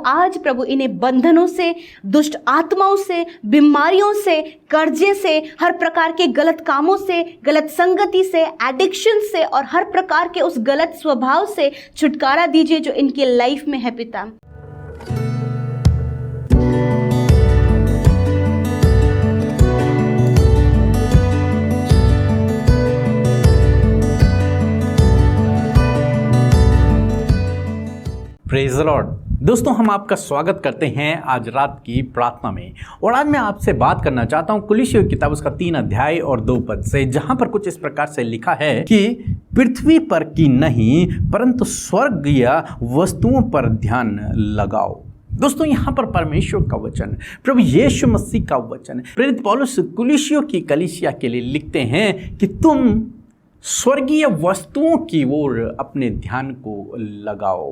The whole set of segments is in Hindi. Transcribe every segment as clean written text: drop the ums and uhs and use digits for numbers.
आज प्रभु इन्हें बंधनों से, दुष्ट आत्माओं से, बीमारियों से, कर्जे से, हर प्रकार के गलत कामों से, गलत संगति से, एडिक्शन से और हर प्रकार के उस गलत स्वभाव से छुटकारा दीजिए जो इनकी लाइफ में है पिता। Praise the Lord. दोस्तों, हम आपका स्वागत करते हैं आज रात की प्रार्थना में। और आज मैं आपसे बात करना चाहता हूं कुलीसियों की किताब उसका 3 अध्याय और 2 पद से, जहां पर कुछ इस प्रकार से लिखा है कि पृथ्वी पर की नहीं परंतु स्वर्गीय वस्तुओं पर ध्यान लगाओ। दोस्तों, यहाँ पर परमेश्वर का वचन, प्रभु यीशु मसीह का वचन प्रेरित पौलुस कुलीसियों की कलीसिया के लिए लिखते हैं कि तुम स्वर्गीय वस्तुओं की ओर अपने ध्यान को लगाओ।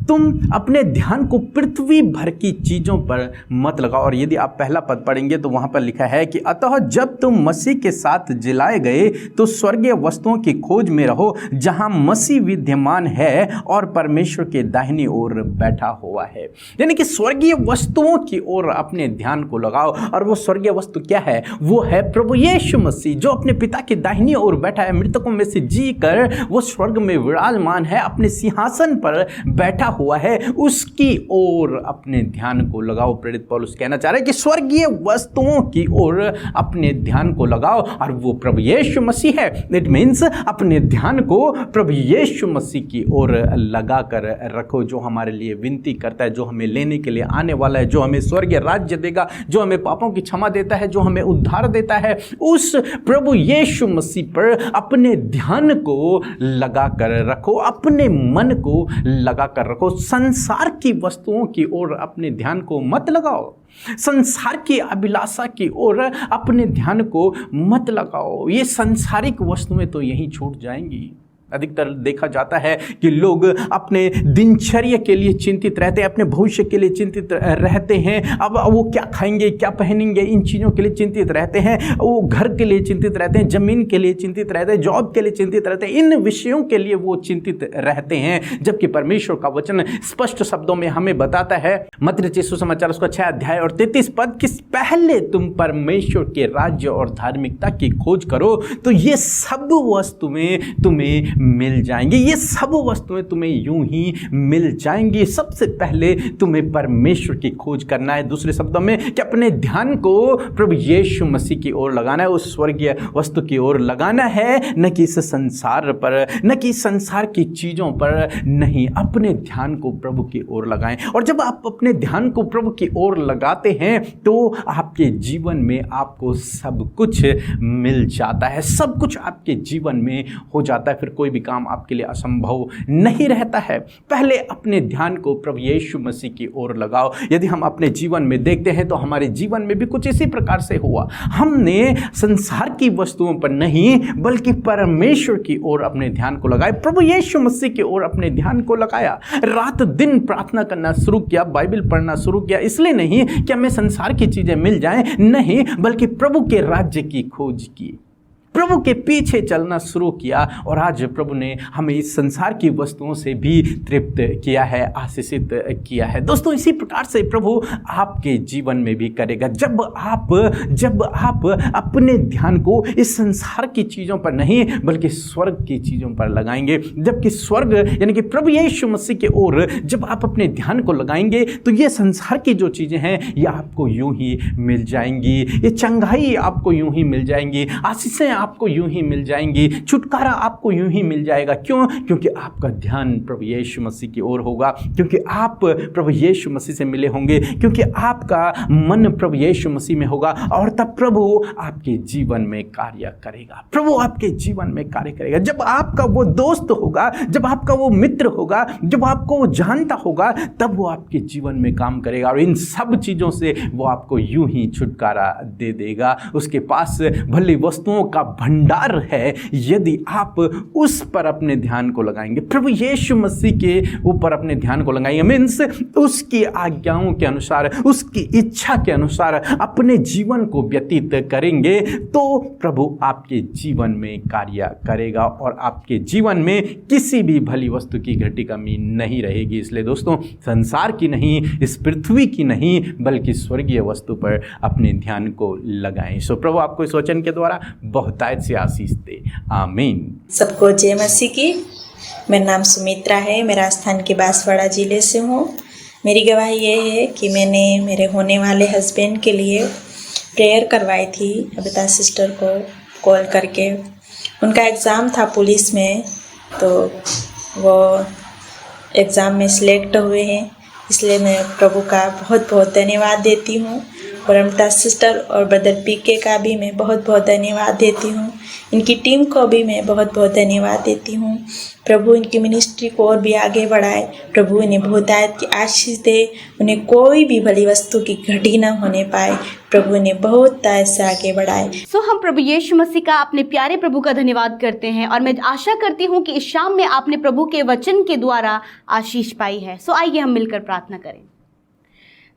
तुम अपने ध्यान को पृथ्वी भर की चीज़ों पर मत लगाओ। और यदि आप पहला पद पढ़ेंगे तो वहाँ पर लिखा है कि अतः जब तुम मसीह के साथ जिलाए गए तो स्वर्गीय वस्तुओं की खोज में रहो जहाँ मसीह विद्यमान है और परमेश्वर के दाहिनी ओर बैठा हुआ है। यानी कि स्वर्गीय वस्तुओं की ओर अपने ध्यान को लगाओ। और वो स्वर्गीय वस्तु क्या है? वो है प्रभु यीशु मसीह, जो अपने पिता की दाहिनी ओर बैठा है, मृतकों में से जी कर वो स्वर्ग में विराजमान है, अपने सिंहासन पर बैठा हुआ है। उसकी ओर अपने ध्यान को लगाओ। प्रेरित पौलुस कहना चाह रहे हैं कि स्वर्गीय वस्तुओं की ओर अपने ध्यान को लगाओ और वो प्रभु यीशु मसीह है। इट मीन्स अपने ध्यान को प्रभु यीशु मसीह की ओर लगा कर रखो, जो हमारे लिए विनती करता है, जो हमें लेने के लिए आने वाला है, जो हमें स्वर्गीय राज्य देगा, जो हमें पापों की क्षमा देता है, जो हमें उद्धार देता है। उस प्रभु यीशु मसीह पर अपने ध्यान को लगा कर रखो, अपने मन को लगा कर रखो। संसार की वस्तुओं की ओर अपने ध्यान को मत लगाओ। संसार की अभिलाषा की ओर अपने ध्यान को मत लगाओ। ये सांसारिक वस्तुएं तो यहीं छूट जाएंगी। अधिकतर देखा जाता है कि लोग अपने दिनचर्या के लिए चिंतित रहते हैं, अपने भविष्य के लिए चिंतित रहते हैं। अब वो क्या खाएंगे, क्या पहनेंगे, इन चीज़ों के लिए चिंतित रहते हैं। वो घर के लिए चिंतित रहते हैं, ज़मीन के लिए चिंतित रहते हैं, जॉब के लिए चिंतित रहते हैं। इन विषयों के लिए वो चिंतित रहते हैं, जबकि परमेश्वर का वचन स्पष्ट शब्दों में हमें बताता है, मत्ती रचित सुसमाचार उसका 6 अध्याय और 33 पद, कि पहले तुम परमेश्वर के राज्य और धार्मिकता की खोज करो तो ये सब वस्तुएं तुम्हें मिल जाएंगी। ये सब वस्तुएं तुम्हें यूं ही मिल जाएंगी। सबसे पहले तुम्हें परमेश्वर की खोज करना है। दूसरे शब्दों में कि अपने ध्यान को प्रभु यीशु मसीह की ओर लगाना है, उस स्वर्गीय वस्तु की ओर लगाना है, न कि इस संसार पर, न कि संसार की चीजों पर नहीं। अपने ध्यान को प्रभु की ओर लगाएं। और जब आप अपने ध्यान को प्रभु की ओर लगाते हैं तो आपके जीवन में आपको सब कुछ मिल जाता है, सब कुछ आपके जीवन में हो जाता है। फिर कोई भी काम आपके लिए असंभव नहीं रहता है। पहले अपने ध्यान को प्रभु यीशु मसीह की ओर लगाओ। यदि हम अपने जीवन में देखते हैं तो हमारे जीवन में भी कुछ इसी प्रकार से हुआ। हमने संसार की वस्तुओं पर नहीं बल्कि परमेश्वर की ओर अपने ध्यान को लगाया, प्रभु यीशु मसीह की ओर अपने ध्यान को लगाया। रात दिन प्रार्थना करना शुरू किया, बाइबल पढ़ना शुरू किया। इसलिए नहीं कि हमें संसार की चीजें मिल जाएं, नहीं, बल्कि प्रभु के राज्य की खोज की, प्रभु के पीछे चलना शुरू किया। और आज प्रभु ने हमें इस संसार की वस्तुओं से भी तृप्त किया है, आशीषित किया है। दोस्तों, इसी प्रकार से प्रभु आपके जीवन में भी करेगा। जब आप अपने ध्यान को इस संसार की चीज़ों पर नहीं बल्कि स्वर्ग की चीज़ों पर लगाएंगे, जबकि स्वर्ग यानी कि प्रभु यीशु मसीह की ओर जब आप अपने ध्यान को लगाएंगे तो ये संसार की जो चीज़ें हैं ये आपको यूं ही मिल जाएंगी। ये चंगाई आपको यूं ही मिल जाएंगी, आशीषें आपको यूं ही मिल जाएंगी, छुटकारा आपको यूं ही मिल जाएगा। क्यों? क्योंकि आपका ध्यान प्रभु यीशु मसीह की ओर होगा, क्योंकि आप प्रभु यीशु मसीह से मिले होंगे, क्योंकि आपका मन प्रभु यीशु मसीह में होगा। और तब प्रभु आपके जीवन में कार्य करेगा, प्रभु आपके जीवन में कार्य करेगा। जब आपका वो दोस्त होगा, जब आपका वो मित्र होगा, जब आपको वो जानता होगा, तब वो आपके जीवन में काम करेगा और इन सब चीज़ों से वो आपको यूं ही छुटकारा दे देगा। उसके पास भली वस्तुओं का भंडार है, यदि आप उस पर अपने ध्यान को लगाएंगे, प्रभु यीशु मसीह के ऊपर अपने ध्यान को लगाएंगे, मीन्स उसकी आज्ञाओं के अनुसार, उसकी इच्छा के अनुसार अपने जीवन को व्यतीत करेंगे, तो प्रभु आपके जीवन में कार्य करेगा और आपके जीवन में किसी भी भली वस्तु की घटी कमी नहीं रहेगी। इसलिए दोस्तों, संसार की नहीं, इस पृथ्वी की नहीं, बल्कि स्वर्गीय वस्तु पर अपने ध्यान को लगाएं। सो प्रभु आपको इस वचन के द्वारा बहुतायत से आशीष दे। आमीन। सबको जय मसीह की। मेरा नाम सुमित्रा है, मैं राजस्थान के बांसवाड़ा ज़िले से हूँ। मेरी गवाही ये है कि मैंने मेरे होने वाले हस्बैंड के लिए प्रेयर करवाई थी अबिता सिस्टर को कॉल करके। उनका एग्ज़ाम था पुलिस में, तो वो एग्ज़ाम में सिलेक्ट हुए हैं, इसलिए मैं प्रभु का बहुत बहुत धन्यवाद देती हूँ। और अमिता सिस्टर और ब्रदर पीके का भी मैं बहुत बहुत धन्यवाद देती हूँ। इनकी टीम को भी मैं बहुत बहुत धन्यवाद देती हूँ। प्रभु इनकी मिनिस्ट्री को और भी आगे बढ़ाए, प्रभु इन्हें बहुतायत की आशीष दे, उन्हें कोई भी भली वस्तु की घटी न होने पाए, प्रभु इन्हें बहुतायत से आगे बढ़ाए। सो हम प्रभु यीशु मसीह का, अपने प्यारे प्रभु का धन्यवाद करते हैं और मैं आशा करती हूँ कि इस शाम में आपने प्रभु के वचन के द्वारा आशीष पाई है। सो आइए हम मिलकर प्रार्थना करें।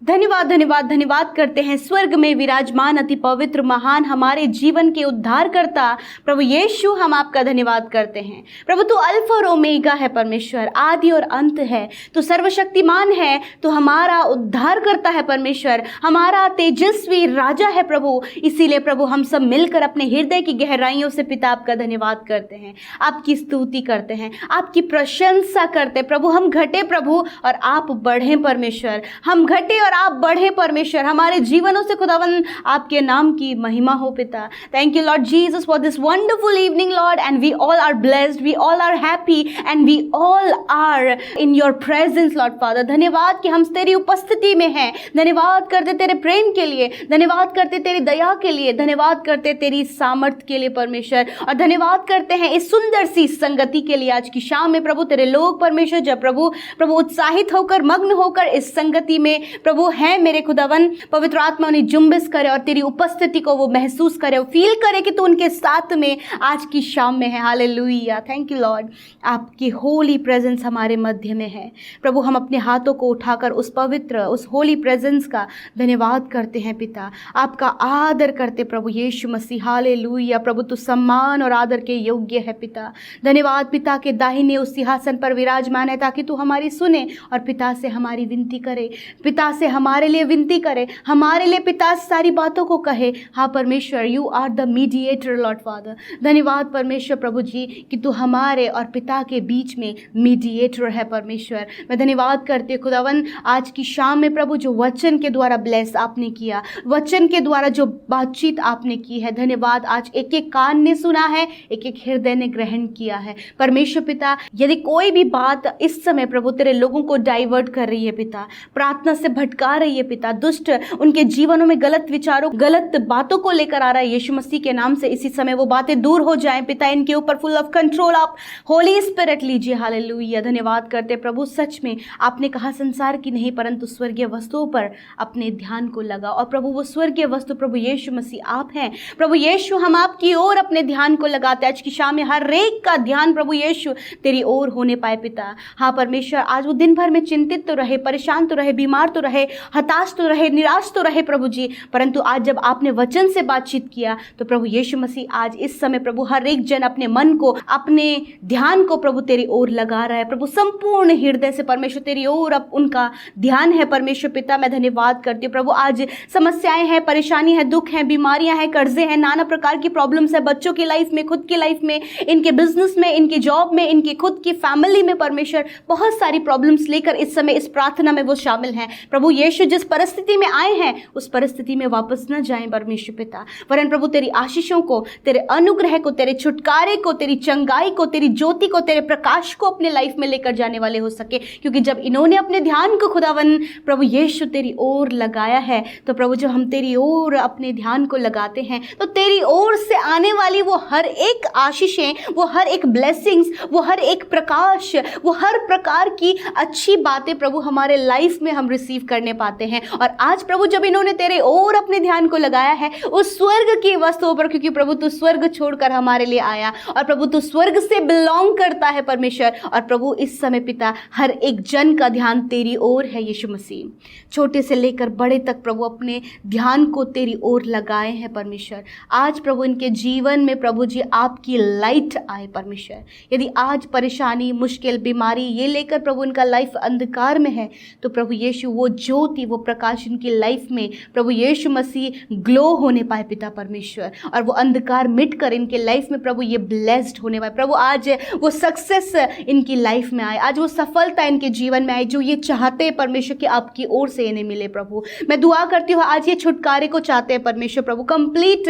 धन्यवाद धन्यवाद धन्यवाद करते हैं स्वर्ग में विराजमान अति पवित्र महान हमारे जीवन के उद्धारकर्ता प्रभु यीशु, हम आपका धन्यवाद करते हैं। प्रभु तू अल्फा और ओमेगा है परमेश्वर, आदि और अंत है, तू सर्वशक्तिमान है, तू हमारा उद्धारकर्ता है परमेश्वर, हमारा तेजस्वी राजा है प्रभु। इसीलिए प्रभु हम सब मिलकर अपने हृदय की गहराइयों से पिता आपका धन्यवाद करते हैं, आपकी स्तुति करते हैं, आपकी प्रशंसा करते हैं। प्रभु हम घटे प्रभु और आप बढ़ें परमेश्वर, हम घटे और आप बढ़े परमेश्वर, हमारे जीवनों से खुदावन आपके नाम की महिमा हो पिता। Thank you Lord Jesus for this wonderful evening Lord, and we all are blessed, we all are happy and we all are in your presence Lord Father. धन्यवाद कि हम तेरी उपस्थिति में हैं, धन्यवाद करते तेरे प्रेम के लिए, धन्यवाद करते तेरी दया के लिए, धन्यवाद करते तेरी सामर्थ्य के लिए परमेश्वर, और धन्यवाद करते हैं इस सुंदर सी संगति के लिए आज की शाम में प्रभु। तेरे लोग परमेश्वर जब प्रभु उत्साहित होकर, मग्न होकर इस संगति में प्रभु है मेरे खुदावन, पवित्र आत्मा उन्हें जुम्बिश करे और तेरी उपस्थिति को वो महसूस करे, वो फील करे कि तू उनके साथ में आज की शाम में है। हालेलुया, थैंक यू लॉर्ड, आपकी होली प्रेजेंस हमारे मध्य में है प्रभु। हम अपने हाथों को उठाकर उस पवित्र, उस होली प्रेजेंस का धन्यवाद करते हैं पिता, आपका आदर करते प्रभु यीशु मसीह। हालेलुया प्रभु, तू सम्मान और आदर के योग्य है पिता। धन्यवाद पिता के दाहिने उस सिंहासन पर विराजमान है, ताकि तू हमारी सुने और पिता से हमारी विनती करे, पिता से हमारे लिए विनती करे, हमारे लिए पिता सारी बातों को कहे। हाँ परमेश्वर, you are the mediator Lord Father. धन्यवाद परमेश्वर प्रभु जी कि तू हमारे और पिता के बीच में मीडिएटर है परमेश्वर। मैं धन्यवाद करती हूँ खुदावन आज की शाम में प्रभु, जो वचन के द्वारा ब्लेस आपने किया, वचन के द्वारा जो बातचीत आपने की है। धन्यवाद, आज एक एक कान ने सुना है, एक एक हृदय ने ग्रहण किया है परमेश्वर पिता। यदि कोई भी बात इस समय प्रभु तेरे लोगों को डाइवर्ट कर रही है पिता, प्रार्थना से भटका रही है पिता, दुष्ट उनके जीवनों में गलत विचारों, गलत बातों को लेकर आ रहा है, यीशु मसीह के नाम से इसी समय वो बातें दूर हो जाएं पिता। इनके ऊपर फुल ऑफ कंट्रोल आप होली स्पिरिट लीजिए। हालेलुया, धन्यवाद करते प्रभु। सच में आपने कहा संसार की नहीं परंतु स्वर्गीय वस्तुओं पर अपने ध्यान को लगा, और प्रभु वो स्वर्गीय वस्तु प्रभु यीशु मसीह आप हैं प्रभु यीशु। हम आपकी ओर अपने ध्यान को लगाते आज की शाम में, हर एक का ध्यान प्रभु यीशु तेरी ओर होने पाए पिता। हाँ परमेश्वर, आज वो दिन भर में चिंतित तो रहे, परेशान तो रहे, बीमार तो रहे, हताश तो रहे, निराश तो रहे प्रभु जी, परंतु आज जब आपने वचन से बातचीत किया तो प्रभु यीशु मसीह आज इस समय प्रभु हर एक जन अपने मन को, अपने ध्यान को प्रभु तेरी ओर लगा रहा है प्रभु, संपूर्ण हृदय से परमेश्वर तेरी ओर अब उनका ध्यान है परमेश्वर पिता। मैं धन्यवाद करती हूँ प्रभु, आज समस्याएं हैं, परेशानी है, दुख है, बीमारियां हैं, कर्जे हैं, नाना प्रकार की प्रॉब्लम्स है बच्चों की लाइफ में, खुद की लाइफ में, इनके बिजनेस में, इनकी जॉब में, इनकी खुद की फैमिली में परमेश्वर बहुत सारी प्रॉब्लम्स लेकर इस समय इस प्रार्थना में वो शामिल हैं प्रभु यीशु। जिस परिस्थिति में आए हैं उस परिस्थिति में वापस न जाएं परमेश्वर पिता, वरन प्रभु तेरी आशीषों को, तेरे अनुग्रह को, तेरे छुटकारे को, तेरी चंगाई को, तेरी ज्योति को, तेरे प्रकाश को अपने लाइफ में लेकर जाने वाले हो सके। क्योंकि जब इन्होंने अपने ध्यान को खुदावन प्रभु यीशु तेरी ओर लगाया है, तो प्रभु जब हम तेरी ओर अपने ध्यान को लगाते हैं तो तेरी ओर से आने वाली वो हर एक आशीषें, वो हर एक ब्लेसिंग्स, वो हर एक प्रकाश, वो हर प्रकार की अच्छी बातें प्रभु हमारे लाइफ में हम रिसीव करने करने पाते हैं। और आज प्रभु जब इन्होंने तेरे और अपने ध्यान को लगाया है उस स्वर्ग की वस्तुओं पर, क्योंकि प्रभु तू स्वर्ग छोड़कर हमारे लिए आया और प्रभु तू स्वर्ग से बिलोंग करता है परमेश्वर। और प्रभु इस समय पिता हर एक जन का ध्यान तेरी ओर है यीशु मसीह, छोटे से लेकर बड़े तक प्रभु अपने ध्यान को तेरी ओर लगाए हैं परमेश्वर। आज प्रभु इनके जीवन में प्रभु जी आपकी लाइट आए परमेश्वर। यदि आज परेशानी, मुश्किल, बीमारी ये लेकर प्रभु इनका लाइफ अंधकार में है तो प्रभु यीशु वो ज्योति, वो प्रकाश इनकी लाइफ में प्रभु यीशु मसीह ग्लो होने पाए पिता परमेश्वर, और वो अंधकार मिट कर इनके लाइफ में प्रभु ये ब्लेस्ड होने पाए प्रभु। आज वो सक्सेस इनकी लाइफ में आए, आज वो सफलता इनके जीवन में आए जो ये चाहते हैं परमेश्वर कि आपकी ओर से इन्हें मिले प्रभु। मैं दुआ करती हूँ आज ये छुटकारे को चाहते हैं परमेश्वर प्रभु, कंप्लीट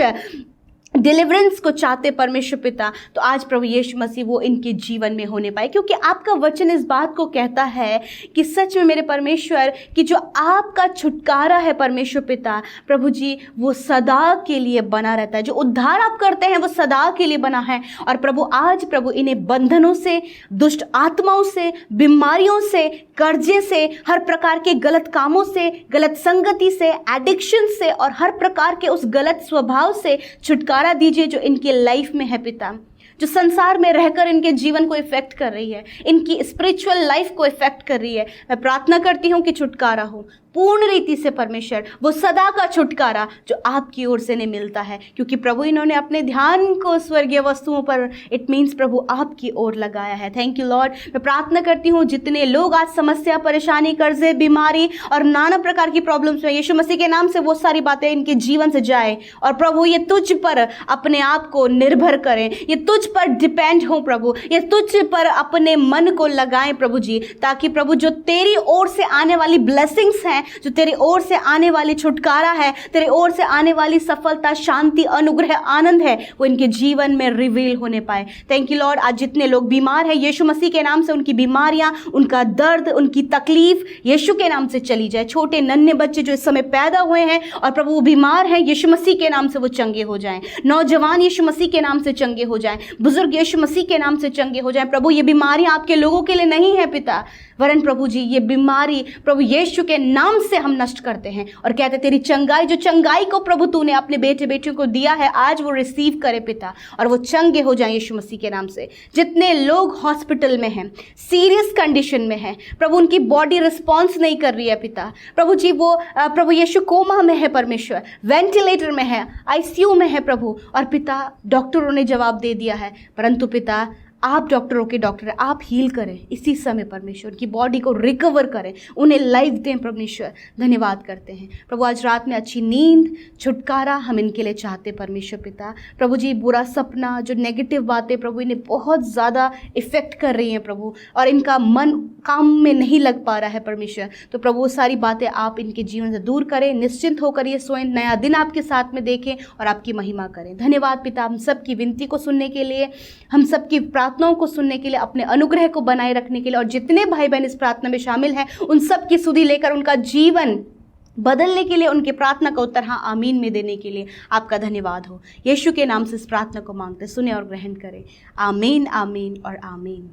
डिलीवरेंस को चाहते परमेश्वर पिता, तो आज प्रभु यीशु मसीह वो इनके जीवन में होने पाए, क्योंकि आपका वचन इस बात को कहता है कि सच में मेरे परमेश्वर कि जो आपका छुटकारा है परमेश्वर पिता प्रभु जी वो सदा के लिए बना रहता है। जो उद्धार आप करते हैं वो सदा के लिए बना है। और प्रभु आज प्रभु इन्हें बंधनों से, दुष्ट आत्माओं से, बीमारियों से, कर्जे से, हर प्रकार के गलत कामों से, गलत संगति से, एडिक्शन से और हर प्रकार के उस गलत स्वभाव से छुटकारा दीजिए जो इनकी लाइफ में है पिता, जो संसार में रहकर इनके जीवन को इफेक्ट कर रही है, इनकी स्पिरिचुअल लाइफ को इफेक्ट कर रही है। मैं प्रार्थना करती हूँ कि छुटकारा हो पूर्ण रीति से परमेश्वर, वो सदा का छुटकारा जो आपकी ओर से नहीं मिलता है, क्योंकि प्रभु इन्होंने अपने ध्यान को स्वर्गीय वस्तुओं पर, इट मीन्स प्रभु आपकी ओर लगाया है। Thank you Lord. मैं प्रार्थना करती हूँ जितने लोग आज समस्या, परेशानी, कर्जे, बीमारी और नाना प्रकार की प्रॉब्लम्स में, यीशु मसीह के नाम से वो सारी बातें इनके जीवन से जाए और प्रभु ये तुझ पर अपने आप को निर्भर करें, ये तुझ पर डिपेंड हो प्रभु, ये तुझ पर अपने मन को लगाएं प्रभु जी, ताकि प्रभु जो तेरी ओर से आने वाली ब्लेसिंग्स हैं, जो तेरी ओर से आने वाली छुटकारा है, तेरी ओर से आने वाली सफलता, शांति, अनुग्रह, आनंद है, वो इनके जीवन में रिवील होने पाए। Thank you Lord. आज जितने लोग बीमार हैं यीशु मसीह के नाम से उनकी बीमारियां, उनका दर्द, उनकी तकलीफ यीशु के नाम से चली जाए। छोटे नन्हे बच्चे जो इस समय पैदा हुए हैं और प्रभु वो बीमार हैं, यीशु मसीह के नाम से वो चंगे हो जाएं। नौजवान यीशु मसीह के नाम से चंगे हो जाएं, बुजुर्ग यीशु मसीह के नाम से चंगे हो जाएं। प्रभु ये बीमारियां आपके लोगों के लिए नहीं है पिता, वरन प्रभु जी ये बीमारी प्रभु यीशु के नाम से हम नष्ट करते हैं और कहते तेरी चंगाई, जो चंगाई को प्रभु तूने अपने बेटे बेटियों को दिया है आज वो रिसीव करे पिता, और वो चंगे हो जाएं यीशु मसीह के नाम से। जितने लोग हॉस्पिटल में हैं, सीरियस कंडीशन में हैं प्रभु, उनकी बॉडी रिस्पॉन्स नहीं कर रही है पिता, प्रभु जी वो प्रभु यीशु कोमा में है परमेश्वर, वेंटिलेटर में है, आईसीयू में है प्रभु, और पिता डॉक्टरों ने जवाब दे दिया है, परंतु पिता आप डॉक्टरों के डॉक्टर हैं, आप हील करें इसी समय परमेश्वर, की बॉडी को रिकवर करें, उन्हें लाइफ दें परमेश्वर। धन्यवाद करते हैं प्रभु, आज रात में अच्छी नींद, छुटकारा हम इनके लिए चाहते परमेश्वर पिता। प्रभु जी बुरा सपना, जो नेगेटिव बातें प्रभु इन्हें बहुत ज़्यादा इफ़ेक्ट कर रही हैं प्रभु, और इनका मन काम में नहीं लग पा रहा है परमेश्वर, तो प्रभु वो सारी बातें आप इनके जीवन से दूर करें, निश्चिंत होकर ये सोएं, नया दिन आपके साथ में देखें और आपकी महिमा करें। धन्यवाद पिता हम सब की विनती को सुनने के लिए, हम सब की प्रार्थनाओं को सुनने के लिए, अपने अनुग्रह को बनाए रखने के लिए, और जितने भाई बहन इस प्रार्थना में शामिल हैं उन सब की सुधि लेकर उनका जीवन बदलने के लिए, उनकी प्रार्थना का उत्तर हाँ आमीन में देने के लिए आपका धन्यवाद हो। यीशु के नाम से इस प्रार्थना को मांगते, सुने और ग्रहण करें। आमीन, आमीन और आमीन।